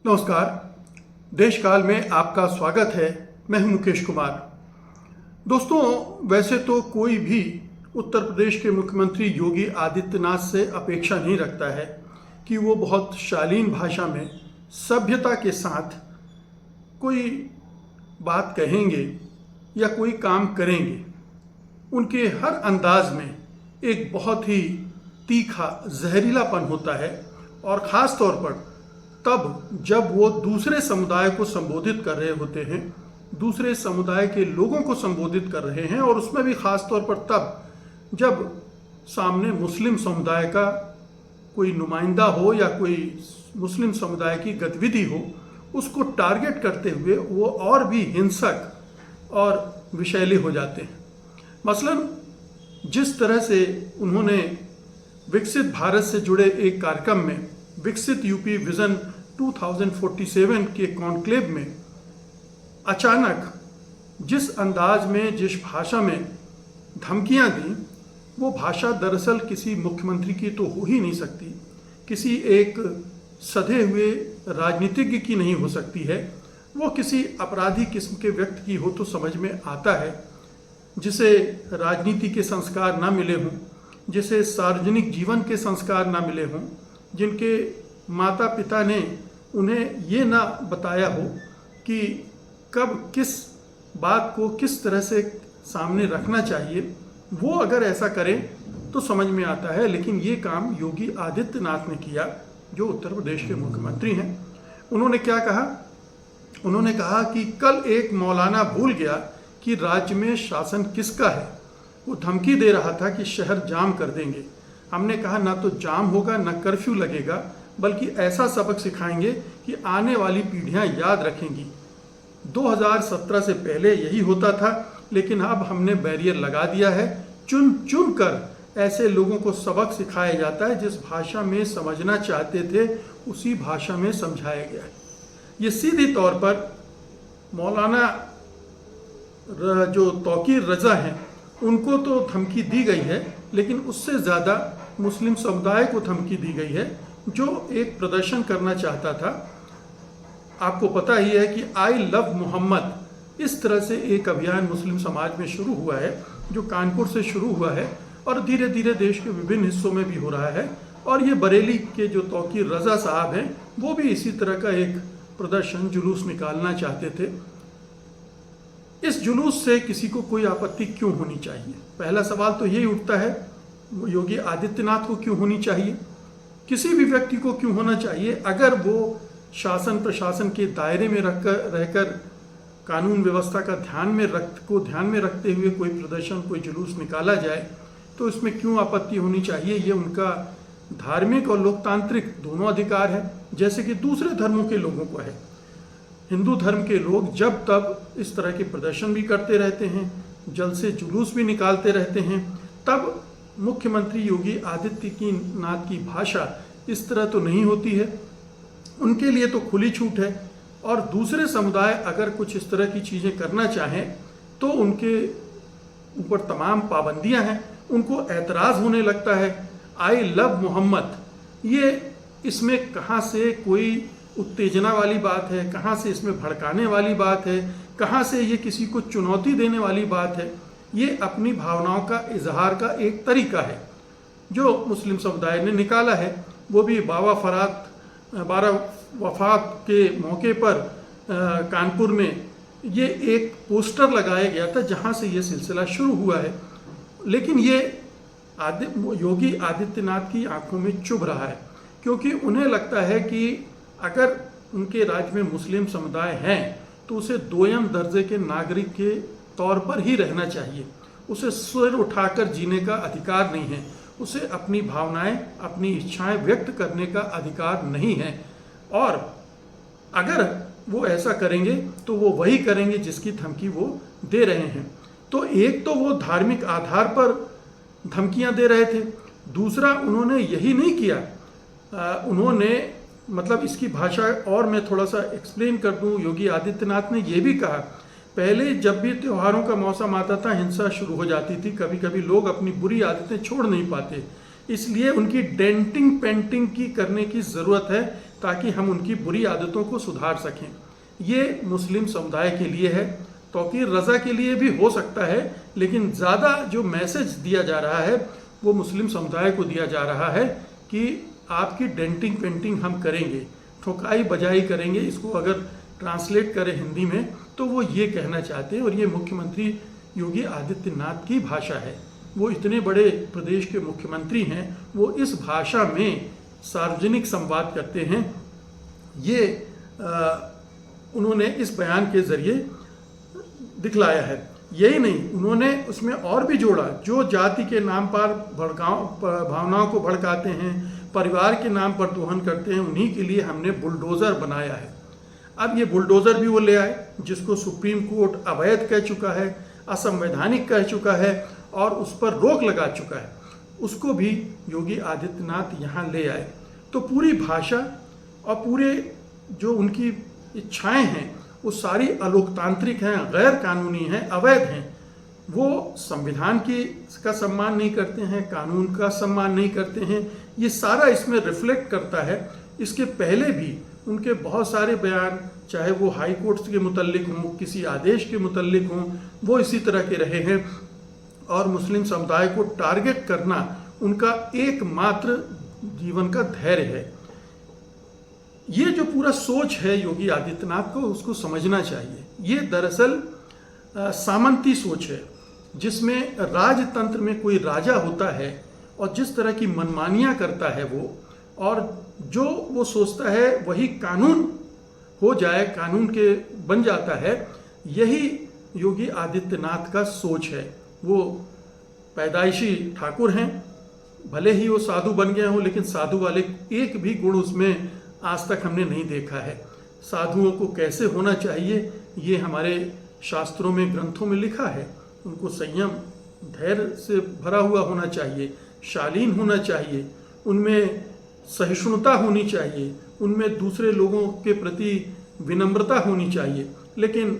नमस्कार। देश काल में आपका स्वागत है। मैं हूं मुकेश कुमार। दोस्तों, वैसे तो कोई भी उत्तर प्रदेश के मुख्यमंत्री योगी आदित्यनाथ से अपेक्षा नहीं रखता है कि वो बहुत शालीन भाषा में सभ्यता के साथ कोई बात कहेंगे या कोई काम करेंगे। उनके हर अंदाज में एक बहुत ही तीखा जहरीलापन होता है, और ख़ास तौर पर तब जब वो दूसरे समुदाय को संबोधित कर रहे होते हैं, दूसरे समुदाय के लोगों को संबोधित कर रहे हैं, और उसमें भी ख़ास तौर पर तब जब सामने मुस्लिम समुदाय का कोई नुमाइंदा हो या कोई मुस्लिम समुदाय की गतिविधि हो, उसको टारगेट करते हुए वो और भी हिंसक और विषैले हो जाते हैं। मसलन जिस तरह से उन्होंने विकसित भारत से जुड़े एक कार्यक्रम में विकसित यूपी विजन 2047 के कॉन्क्लेव में अचानक जिस अंदाज में, जिस भाषा में धमकियां दी, वो भाषा दरअसल किसी मुख्यमंत्री की तो हो ही नहीं सकती, किसी एक सधे हुए राजनीतिज्ञ की नहीं हो सकती है। वो किसी अपराधी किस्म के व्यक्ति की हो तो समझ में आता है, जिसे राजनीति के संस्कार ना मिले हों, जिसे सार्वजनिक जीवन के संस्कार ना मिले हों, जिनके माता पिता ने उन्हें ये ना बताया हो कि कब किस बात को किस तरह से सामने रखना चाहिए, वो अगर ऐसा करें तो समझ में आता है। लेकिन ये काम योगी आदित्यनाथ ने किया, जो उत्तर प्रदेश के मुख्यमंत्री हैं। उन्होंने क्या कहा? उन्होंने कहा कि कल एक मौलाना भूल गया कि राज्य में शासन किसका है। वो धमकी दे रहा था कि शहर जाम कर देंगे। हमने कहा ना तो जाम होगा, ना कर्फ्यू लगेगा, बल्कि ऐसा सबक सिखाएंगे कि आने वाली पीढ़ियां याद रखेंगी। 2017 से पहले यही होता था, लेकिन अब हमने बैरियर लगा दिया है। चुन चुन कर ऐसे लोगों को सबक सिखाया जाता है, जिस भाषा में समझना चाहते थे उसी भाषा में समझाया गया है। ये सीधी तौर पर मौलाना जो तौकीर रजा हैं उनको तो धमकी दी गई है, लेकिन उससे ज़्यादा मुस्लिम समुदाय को धमकी दी गई है, जो एक प्रदर्शन करना चाहता था। आपको पता ही है कि आई लव मोहम्मद, इस तरह से एक अभियान मुस्लिम समाज में शुरू हुआ है, जो कानपुर से शुरू हुआ है और धीरे धीरे देश के विभिन्न हिस्सों में भी हो रहा है। और ये बरेली के जो तौकीर रजा साहब हैं, वो भी इसी तरह का एक प्रदर्शन, जुलूस निकालना चाहते थे। इस जुलूस से किसी को कोई आपत्ति क्यों होनी चाहिए? पहला सवाल तो यही उठता है, योगी आदित्यनाथ को क्यों होनी चाहिए? किसी भी व्यक्ति को क्यों होना चाहिए? अगर वो शासन प्रशासन के दायरे में रहकर कानून व्यवस्था का ध्यान में रखते हुए कोई प्रदर्शन, कोई जुलूस निकाला जाए, तो इसमें क्यों आपत्ति होनी चाहिए? ये उनका धार्मिक और लोकतांत्रिक दोनों अधिकार है, जैसे कि दूसरे धर्मों के लोगों को है। हिंदू धर्म के लोग जब तब इस तरह के प्रदर्शन भी करते रहते हैं, जलसे जुलूस भी निकालते रहते हैं, तब मुख्यमंत्री योगी आदित्यनाथ की भाषा इस तरह तो नहीं होती है। उनके लिए तो खुली छूट है, और दूसरे समुदाय अगर कुछ इस तरह की चीज़ें करना चाहें तो उनके ऊपर तमाम पाबंदियां हैं, उनको एतराज़ होने लगता है। आई लव मोहम्मद, ये इसमें कहाँ से कोई उत्तेजना वाली बात है, कहाँ से इसमें भड़काने वाली बात है, कहाँ से ये किसी को चुनौती देने वाली बात है? ये अपनी भावनाओं का इजहार का एक तरीका है जो मुस्लिम समुदाय ने निकाला है। वो भी बारह वफात के मौके पर कानपुर में ये एक पोस्टर लगाया गया था, जहाँ से ये सिलसिला शुरू हुआ है। लेकिन ये योगी आदित्यनाथ की आंखों में चुभ रहा है, क्योंकि उन्हें लगता है कि अगर उनके राज्य में मुस्लिम समुदाय हैं तो उसे दोयम दर्जे के नागरिक के तौर पर ही रहना चाहिए। उसे सिर उठाकर जीने का अधिकार नहीं है, उसे अपनी भावनाएं, अपनी इच्छाएं व्यक्त करने का अधिकार नहीं है। और अगर वो ऐसा करेंगे तो वो वही करेंगे जिसकी धमकी वो दे रहे हैं। तो एक तो वो धार्मिक आधार पर धमकियां दे रहे थे, दूसरा उन्होंने यही नहीं किया, उन्होंने मतलब इसकी भाषा और मैं थोड़ा सा एक्सप्लेन कर दूं। योगी आदित्यनाथ ने यह भी कहा, पहले जब भी त्योहारों का मौसम आता था हिंसा शुरू हो जाती थी, कभी कभी लोग अपनी बुरी आदतें छोड़ नहीं पाते, इसलिए उनकी डेंटिंग पेंटिंग की करने की ज़रूरत है ताकि हम उनकी बुरी आदतों को सुधार सकें। ये मुस्लिम समुदाय के लिए है, तौकीर रज़ा के लिए भी हो सकता है, लेकिन ज़्यादा जो मैसेज दिया जा रहा है वो मुस्लिम समुदाय को दिया जा रहा है कि आपकी डेंटिंग पेंटिंग हम करेंगे, ठोकाई बजाई करेंगे। इसको अगर ट्रांसलेट करें हिंदी में तो वो ये कहना चाहते हैं, और ये मुख्यमंत्री योगी आदित्यनाथ की भाषा है। वो इतने बड़े प्रदेश के मुख्यमंत्री हैं, वो इस भाषा में सार्वजनिक संवाद करते हैं। ये उन्होंने इस बयान के ज़रिए दिखलाया है। यही नहीं, उन्होंने उसमें और भी जोड़ा, जो जाति के नाम पर भावनाओं को भड़काते हैं, परिवार के नाम पर दोहन करते हैं, उन्हीं के लिए हमने बुलडोज़र बनाया है। अब ये बुलडोज़र भी वो ले आए जिसको सुप्रीम कोर्ट अवैध कह चुका है, असंवैधानिक कह चुका है और उस पर रोक लगा चुका है, उसको भी योगी आदित्यनाथ यहाँ ले आए। तो पूरी भाषा और पूरे जो उनकी इच्छाएं हैं वो सारी अलोकतांत्रिक हैं, गैर कानूनी हैं, अवैध हैं। वो संविधान का सम्मान नहीं करते हैं, कानून का सम्मान नहीं करते हैं। ये सारा इसमें रिफ्लेक्ट करता है। इसके पहले भी उनके बहुत सारे बयान, चाहे वो हाई कोर्ट्स के मुतल्लिक हों, किसी आदेश के मुतल्लिक हों, वो इसी तरह के रहे हैं। और मुस्लिम समुदाय को टारगेट करना उनका एकमात्र जीवन का धैर्य है। ये जो पूरा सोच है योगी आदित्यनाथ को, उसको समझना चाहिए। ये दरअसल सामंती सोच है, जिसमें राजतंत्र में कोई राजा होता है और जिस तरह की मनमानियां करता है वो, और जो वो सोचता है वही कानून हो जाए, कानून के बन जाता है। यही योगी आदित्यनाथ का सोच है। वो पैदाइशी ठाकुर हैं, भले ही वो साधु बन गए हों, लेकिन साधु वाले एक भी गुण उसमें आज तक हमने नहीं देखा है। साधुओं को कैसे होना चाहिए ये हमारे शास्त्रों में, ग्रंथों में लिखा है। उनको संयम, धैर्य से भरा हुआ होना चाहिए, शालीन होना चाहिए, उनमें सहिष्णुता होनी चाहिए, उनमें दूसरे लोगों के प्रति विनम्रता होनी चाहिए। लेकिन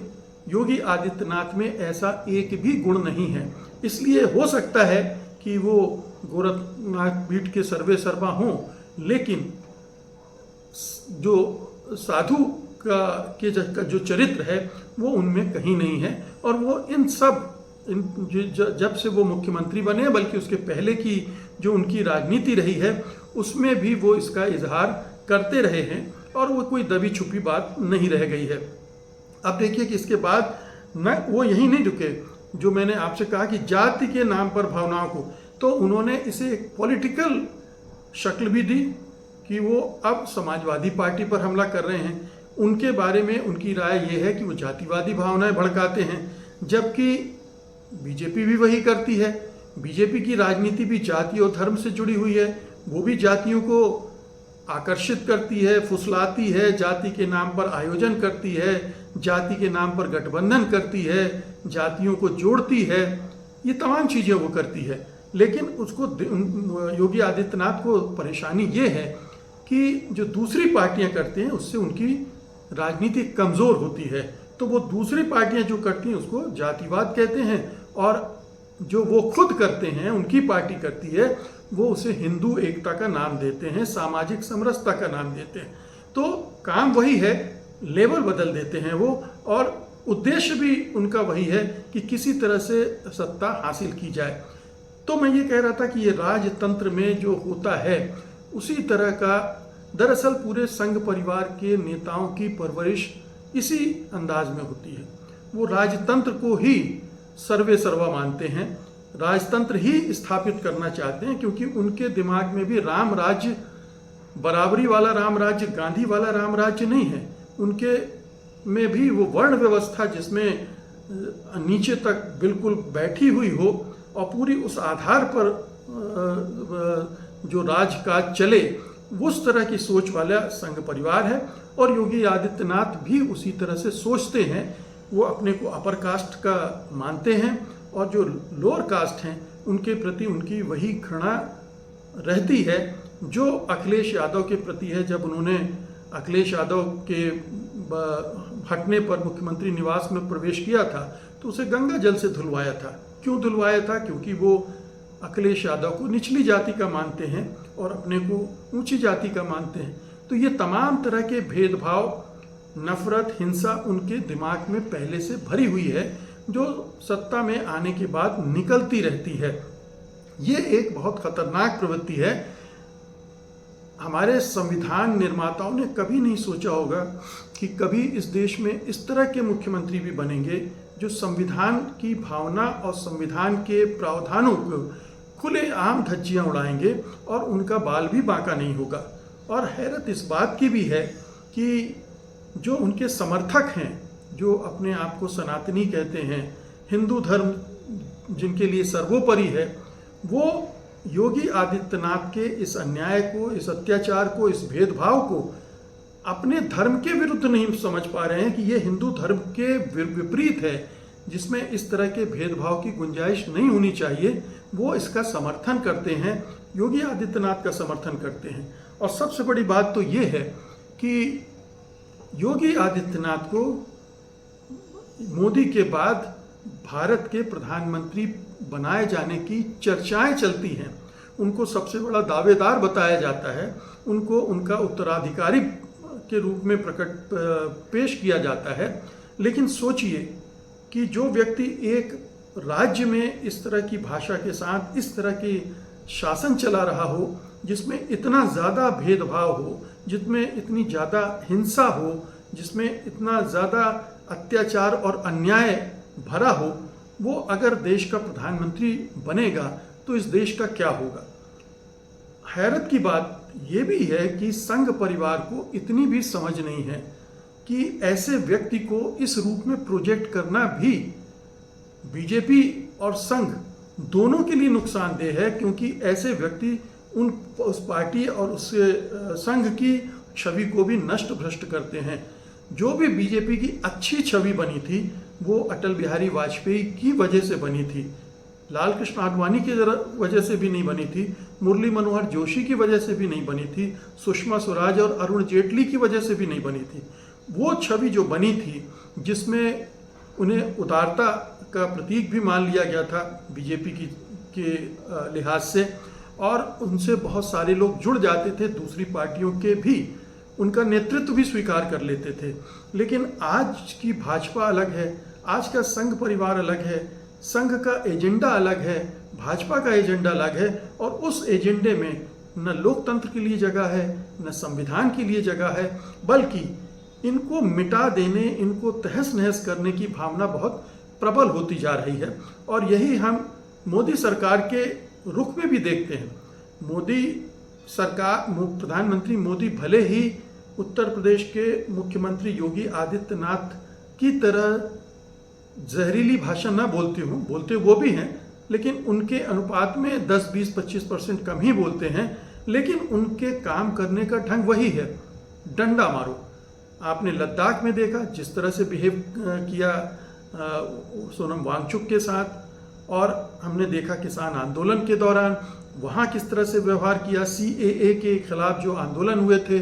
योगी आदित्यनाथ में ऐसा एक भी गुण नहीं है। इसलिए हो सकता है कि वो गोरखनाथ पीठ के सर्वे सर्वा हों, लेकिन जो साधु का जो चरित्र है वो उनमें कहीं नहीं है। और वो जब से वो मुख्यमंत्री बने, बल्कि उसके पहले की जो उनकी राजनीति रही है उसमें भी वो इसका इजहार करते रहे हैं, और वो कोई दबी छुपी बात नहीं रह गई है। अब देखिए कि इसके बाद न वो यही नहीं रुके, जो मैंने आपसे कहा कि जाति के नाम पर भावनाओं को, तो उन्होंने इसे एक पॉलिटिकल शक्ल भी दी कि वो अब समाजवादी पार्टी पर हमला कर रहे हैं। उनके बारे में उनकी राय ये है कि वो जातिवादी भावनाएं भड़काते हैं, जबकि बीजेपी भी वही करती है। बीजेपी की राजनीति भी जाति और धर्म से जुड़ी हुई है। वो भी जातियों को आकर्षित करती है, फुसलाती है, जाति के नाम पर आयोजन करती है, जाति के नाम पर गठबंधन करती है, जातियों को जोड़ती है। ये तमाम चीज़ें वो करती है। लेकिन उसको योगी आदित्यनाथ को परेशानी ये है कि जो दूसरी पार्टियां करते हैं उससे उनकी राजनीति कमज़ोर होती है। तो वो दूसरी पार्टियां जो करती हैं उसको जातिवाद कहते हैं, और जो वो खुद करते हैं, उनकी पार्टी करती है, वो उसे हिंदू एकता का नाम देते हैं, सामाजिक समरसता का नाम देते हैं। तो काम वही है, लेवल बदल देते हैं वो, और उद्देश्य भी उनका वही है कि किसी तरह से सत्ता हासिल की जाए। तो मैं ये कह रहा था कि ये राजतंत्र में जो होता है उसी तरह का दरअसल पूरे संघ परिवार के नेताओं की परवरिश इसी अंदाज में होती है। वो राजतंत्र को ही सर्वे सर्वा मानते हैं, राजतंत्र ही स्थापित करना चाहते हैं, क्योंकि उनके दिमाग में भी राम राज्य, बराबरी वाला राम राज्य, गांधी वाला राम राज्य नहीं है। उनके में भी वो वर्ण व्यवस्था जिसमें नीचे तक बिल्कुल बैठी हुई हो और पूरी उस आधार पर जो राजकाज चले, उस तरह की सोच वाला संघ परिवार है। और योगी आदित्यनाथ भी उसी तरह से सोचते हैं। वो अपने को अपर कास्ट का मानते हैं, और जो लोअर कास्ट हैं उनके प्रति उनकी वही घृणा रहती है जो अखिलेश यादव के प्रति है। जब उन्होंने अखिलेश यादव के हटने पर मुख्यमंत्री निवास में प्रवेश किया था तो उसे गंगा जल से धुलवाया था। क्यों धुलवाया था? क्योंकि वो अखिलेश यादव को निचली जाति का मानते हैं और अपने को ऊंची जाति का मानते हैं। तो ये तमाम तरह के भेदभाव, नफरत, हिंसा उनके दिमाग में पहले से भरी हुई है, जो सत्ता में आने के बाद निकलती रहती है। ये एक बहुत खतरनाक प्रवृत्ति है। हमारे संविधान निर्माताओं ने कभी नहीं सोचा होगा कि कभी इस देश में इस तरह के मुख्यमंत्री भी बनेंगे जो संविधान की भावना और संविधान के प्रावधानों को खुलेआम धज्जियां उड़ाएंगे और उनका बाल भी बांका नहीं होगा। और हैरत इस बात की भी है कि जो उनके समर्थक हैं, जो अपने आप को सनातनी कहते हैं, हिंदू धर्म जिनके लिए सर्वोपरि है, वो योगी आदित्यनाथ के इस अन्याय को, इस अत्याचार को, इस भेदभाव को अपने धर्म के विरुद्ध नहीं समझ पा रहे हैं कि ये हिंदू धर्म के विपरीत है, जिसमें इस तरह के भेदभाव की गुंजाइश नहीं होनी चाहिए। वो इसका समर्थन करते हैं, योगी आदित्यनाथ का समर्थन करते हैं। और सबसे बड़ी बात तो ये है कि योगी आदित्यनाथ को मोदी के बाद भारत के प्रधानमंत्री बनाए जाने की चर्चाएं चलती हैं। उनको सबसे बड़ा दावेदार बताया जाता है, उनको उनका उत्तराधिकारी के रूप में पेश किया जाता है। लेकिन सोचिए कि जो व्यक्ति एक राज्य में इस तरह की भाषा के साथ इस तरह की शासन चला रहा हो, जिसमें इतना ज़्यादा भेदभाव हो, जिसमें इतनी ज़्यादा हिंसा हो, जिसमें इतना ज़्यादा अत्याचार और अन्याय भरा हो, वो अगर देश का प्रधानमंत्री बनेगा तो इस देश का क्या होगा। हैरत की बात ये भी है कि संघ परिवार को इतनी भी समझ नहीं है कि ऐसे व्यक्ति को इस रूप में प्रोजेक्ट करना भी बीजेपी और संघ दोनों के लिए नुकसानदेह है, क्योंकि ऐसे व्यक्ति उस पार्टी और उस संघ की छवि को भी नष्ट भ्रष्ट करते हैं। जो भी बीजेपी की अच्छी छवि बनी थी वो अटल बिहारी वाजपेयी की वजह से बनी थी, लाल कृष्ण आडवाणी की वजह से भी नहीं बनी थी, मुरली मनोहर जोशी की वजह से भी नहीं बनी थी, सुषमा स्वराज और अरुण जेटली की वजह से भी नहीं बनी थी। वो छवि जो बनी थी, जिसमें उन्हें उदारता का प्रतीक भी मान लिया गया था बीजेपी के लिहाज से, और उनसे बहुत सारे लोग जुड़ जाते थे, दूसरी पार्टियों के भी उनका नेतृत्व भी स्वीकार कर लेते थे। लेकिन आज की भाजपा अलग है, आज का संघ परिवार अलग है, संघ का एजेंडा अलग है, भाजपा का एजेंडा अलग है, और उस एजेंडे में न लोकतंत्र के लिए जगह है, न संविधान के लिए जगह है, बल्कि इनको मिटा देने, इनको तहस नहस करने की भावना बहुत प्रबल होती जा रही है। और यही हम मोदी सरकार के रुख में भी देखते हैं। मोदी सरकार, प्रधानमंत्री मोदी भले ही उत्तर प्रदेश के मुख्यमंत्री योगी आदित्यनाथ की तरह जहरीली भाषा न बोलते वो भी हैं, लेकिन उनके अनुपात में 10, 20, 25% कम ही बोलते हैं। लेकिन उनके काम करने का ढंग वही है, डंडा मारो। आपने लद्दाख में देखा जिस तरह से बिहेव किया सोनम वांगचुक के साथ, और हमने देखा किसान आंदोलन के दौरान वहाँ किस तरह से व्यवहार किया, CAA के खिलाफ जो आंदोलन हुए थे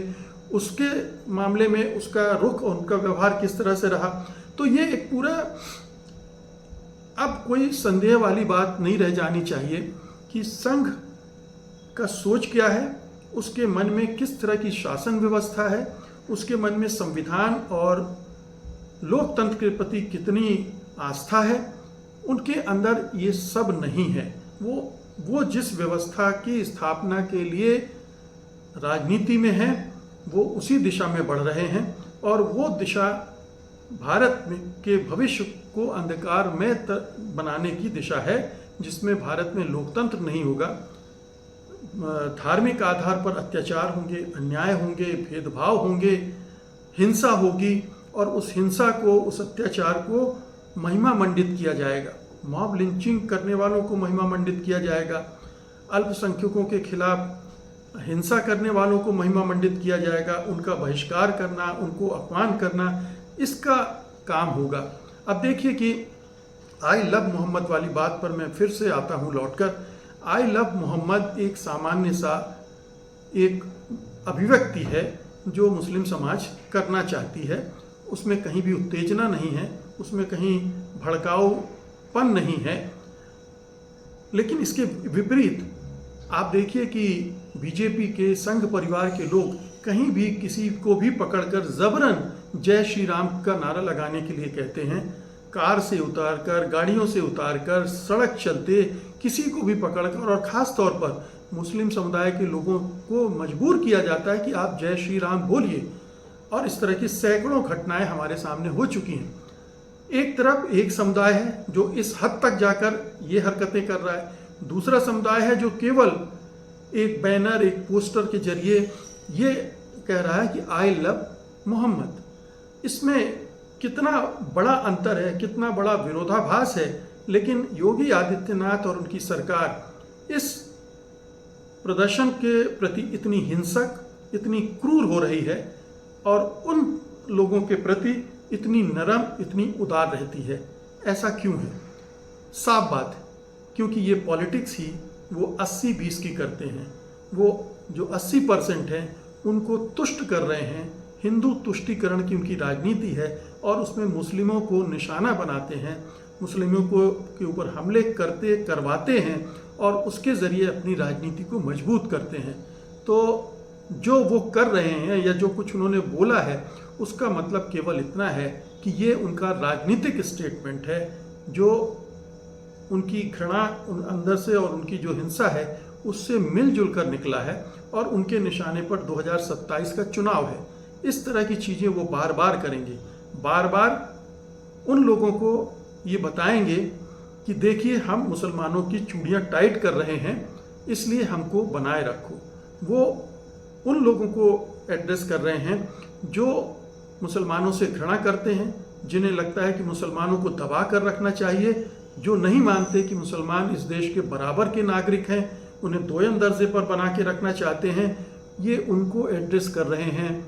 उसके मामले में उसका रुख और उनका व्यवहार किस तरह से रहा। तो ये एक पूरा, अब कोई संदेह वाली बात नहीं रह जानी चाहिए कि संघ का सोच क्या है, उसके मन में किस तरह की शासन व्यवस्था है, उसके मन में संविधान और लोकतंत्र के प्रति कितनी आस्था है। उनके अंदर ये सब नहीं है। वो जिस व्यवस्था की स्थापना के लिए राजनीति में है, वो उसी दिशा में बढ़ रहे हैं, और वो दिशा भारत के भविष्य को अंधकार में बनाने की दिशा है, जिसमें भारत में लोकतंत्र नहीं होगा, धार्मिक आधार पर अत्याचार होंगे, अन्याय होंगे, भेदभाव होंगे, हिंसा होगी, और उस हिंसा को, उस अत्याचार को महिमा मंडित किया जाएगा। मॉब लिंचिंग करने वालों को महिमा मंडित किया जाएगा, अल्पसंख्यकों के खिलाफ हिंसा करने वालों को महिमा मंडित किया जाएगा, उनका बहिष्कार करना, उनको अपमान करना, इसका काम होगा। अब देखिए कि आई लव मोहम्मद वाली बात पर मैं फिर से आता हूँ लौटकर। आई लव मोहम्मद एक सामान्य सा एक अभिव्यक्ति है जो मुस्लिम समाज करना चाहती है। उसमें कहीं भी उत्तेजना नहीं है, उसमें कहीं भड़काऊपन नहीं है। लेकिन इसके विपरीत आप देखिए कि बीजेपी के संघ परिवार के लोग कहीं भी किसी को भी पकड़कर जबरन जय श्री राम का नारा लगाने के लिए कहते हैं। कार से उतारकर, गाड़ियों से उतारकर, सड़क चलते किसी को भी पकड़कर, और ख़ास तौर पर मुस्लिम समुदाय के लोगों को मजबूर किया जाता है कि आप जय श्री राम बोलिए। और इस तरह की सैकड़ों घटनाएं हमारे सामने हो चुकी हैं। एक तरफ एक समुदाय है जो इस हद तक जाकर ये हरकतें कर रहा है, दूसरा समुदाय है जो केवल एक बैनर, एक पोस्टर के जरिए ये कह रहा है कि आई लव मोहम्मद। इसमें कितना बड़ा अंतर है, कितना बड़ा विरोधाभास है। लेकिन योगी आदित्यनाथ और उनकी सरकार इस प्रदर्शन के प्रति इतनी हिंसक, इतनी क्रूर हो रही है और उन लोगों के प्रति इतनी नरम, इतनी उदार रहती है। ऐसा क्यों है? साफ बात है, क्योंकि ये पॉलिटिक्स ही वो 80-20 की करते हैं। वो जो 80% हैं उनको तुष्ट कर रहे हैं। हिंदू तुष्टीकरण की उनकी राजनीति है और उसमें मुस्लिमों को निशाना बनाते हैं, मुस्लिमों को के ऊपर हमले करवाते हैं और उसके ज़रिए अपनी राजनीति को मजबूत करते हैं। तो जो वो कर रहे हैं या जो कुछ उन्होंने बोला है उसका मतलब केवल इतना है कि ये उनका राजनीतिक स्टेटमेंट है, जो उनकी घृणा अंदर से और उनकी जो हिंसा है उससे मिलजुल कर निकला है और उनके निशाने पर 2027 का चुनाव है। इस तरह की चीज़ें वो बार बार करेंगे, बार बार उन लोगों को ये बताएंगे कि देखिए हम मुसलमानों की चूड़ियाँ टाइट कर रहे हैं, इसलिए हमको बनाए रखो। वो उन लोगों को एड्रेस कर रहे हैं जो मुसलमानों से घृणा करते हैं, जिन्हें लगता है कि मुसलमानों को दबा कर रखना चाहिए, जो नहीं मानते कि मुसलमान इस देश के बराबर के नागरिक हैं, उन्हें दोयम दर्जे पर बना के रखना चाहते हैं। ये उनको एड्रेस कर रहे हैं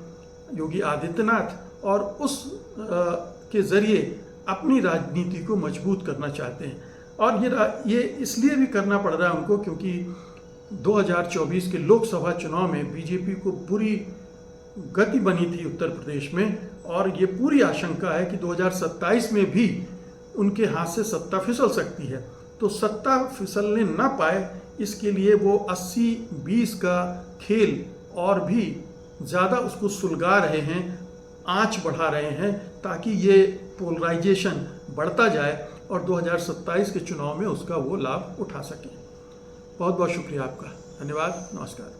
योगी आदित्यनाथ और उस के ज़रिए अपनी राजनीति को मजबूत करना चाहते हैं। और ये इसलिए भी करना पड़ रहा है उनको क्योंकि 2024 के लोकसभा चुनाव में बीजेपी को बुरी गति बनी थी उत्तर प्रदेश में, और ये पूरी आशंका है कि 2027 में भी उनके हाथ से सत्ता फिसल सकती है। तो सत्ता फिसलने ना पाए इसके लिए वो 80-20 का खेल और भी ज़्यादा उसको सुलगा रहे हैं, आंच बढ़ा रहे हैं, ताकि ये पोलराइजेशन बढ़ता जाए और 2027 के चुनाव में उसका वो लाभ उठा सकें। बहुत बहुत शुक्रिया आपका। धन्यवाद। नमस्कार।